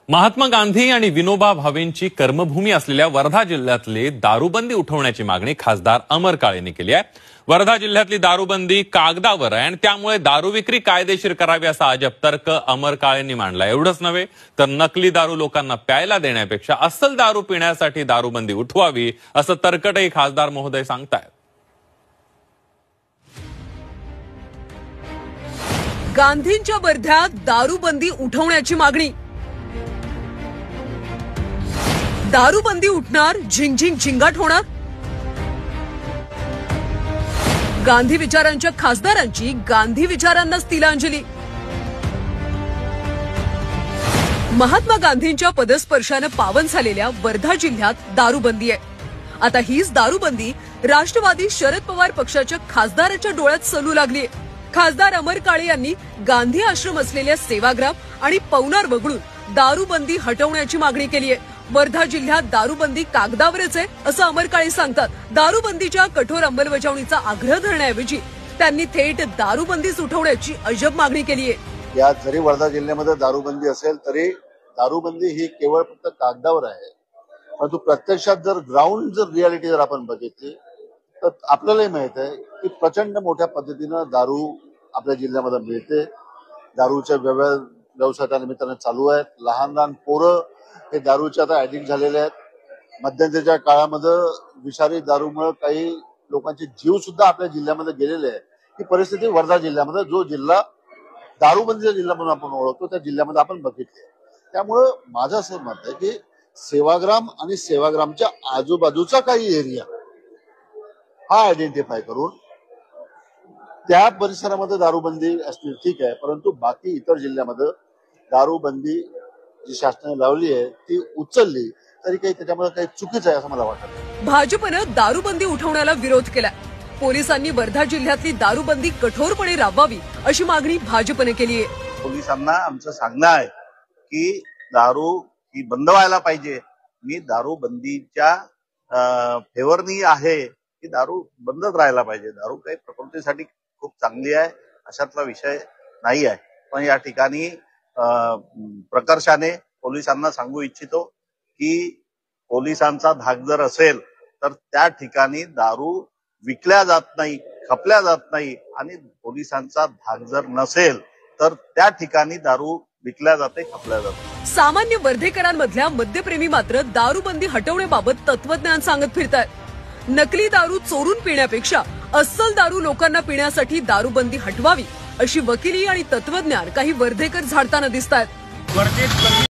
महात्मा गांधी आणि विनोबा भावेंची कर्मभूमी असलेल्या वर्धा जिल्ह्यातली दारूबंदी उठवण्याची मागणी खासदार अमर काळेंनी केली आहे। वर्धा जिल्ह्यातली दारूबंदी कागदावर आहे आणि त्यामुळे दारू विक्री कायदेशीर करावी असा अजब तर्क अमर काळेंनी मांडला। एवढंच नव्हे तर नकली दारू लोकांना प्यायला देण्यापेक्षा अस्सल दारू पिण्यासाठी दारूबंदी उठवावी असं तर्कटही खासदार महोदय सांगतायत। गांधींच्या वर्ध्यात दारूबंदी उठवण्याची मागणी। दारूबंदी उठणार, झिंगझिंग झिंगाट होणार। गांधी विचारांच्या खासदारांची गांधी विचारांनाच तिलांजली। महात्मा गांधींच्या पदस्पर्शाने पावन झालेल्या वर्धा जिल्ह्यात दारूबंदी आहे। आता हीच दारूबंदी राष्ट्रवादी शरद पवार पक्षाच्या खासदाराच्या डोळ्यात चलू लागली। खासदार अमर काळे यांनी गांधी आश्रम असलेल्या सेवाग्राम आणि पवनार वगळून दारूबंदी हटवण्याची मागणी केली आहे। वर्धा जिल्ह्यात दारूबंदी कागदावरच आहे असं अमर काळे सांगतात। दारूबंदीच्या कठोर अंमलबजावणीचा आग्रह धरण्याऐवजी त्यांनी थेट दारूबंदीच उठवण्याची अजब मागणी केली आहे। या जरी वर्धा जिल्ह्यामध्ये दारूबंदी असेल तरी दारूबंदी ही केवळ फक्त कागदावर आहे, परंतु प्रत्यक्षात जर ग्राउंड जर रियालिटी जर आपण बघितली तर आपल्यालाही माहित आहे की प्रचंड मोठ्या पद्धतीनं दारू आपल्या जिल्ह्यामध्ये मिळते। दारूच्या व्यवसाय त्या निमित्तानं चालू आहेत। लहान लहान पोरं हे दारूच्या आता ऍडिक्ट झालेले आहेत। मध्यंतरीच्या काळामध्ये विषारी दारूमुळे काही लोकांचे जीव सुद्धा आपल्या जिल्ह्यामध्ये गेलेले आहे। ही परिस्थिती वर्धा जिल्ह्यामध्ये, जो जिल्हा दारूबंदीचा जिल्हा म्हणून आपण ओळखतो, त्या जिल्ह्यामध्ये आपण बघितली। त्यामुळं माझं असं मत आहे की सेवाग्राम आणि सेवाग्रामच्या आजूबाजूचा काही एरिया हा आयडेंटिफाय करून त्या परिसरामध्ये दारूबंदी असतील ठीक आहे, परंतु बाकी इतर जिल्ह्यामध्ये दारूबंदी जी शासनाने लावली आहे ती उचलली तरी काही त्याच्यामध्ये काही चुकीचं आहे असं मला वाटतं। भाजपनं दारूबंदी उठवण्याला विरोध केला। पोलिसांनी वर्धा जिल्ह्यातली दारूबंदी कठोरपणे राबवावी अशी मागणी भाजपने केली आहे। पोलिसांना आमचं सांगणं आहे की दारू ही बंद व्हायला पाहिजे। मी दारूबंदीच्या फेवरनी आहे की दारू बंदच राहायला पाहिजे। दारू काही प्रकृतीसाठी खूप चांगली आहे अशातला विषय नाही आहे, पण या ठिकाणी प्रकर्षाने पोलिसांना सांगू इच्छितो की पोलिसांचा धाक जर असेल तर त्या ठिकाणी दारू विकल्या जात नाही, खपल्या जात नाही, आणि पोलिसांचा धाक जर नसेल तर त्या ठिकाणी दारू विकल्या जाते, खपल्या जाते। सामान्य वर्धेकरांमधल्या मद्यप्रेमी मात्र दारूबंदी हटवण्याबाबत तत्वज्ञान सांगत फिरतायत। नकली दारू चोरून पिण्यापेक्षा अस्सल दारू लोकांना पिण्यासाठी दारूबंदी हटवावी अशी वकिली आणि तत्वज्ञान काही वर्धेकर झाडताना दिसतायत।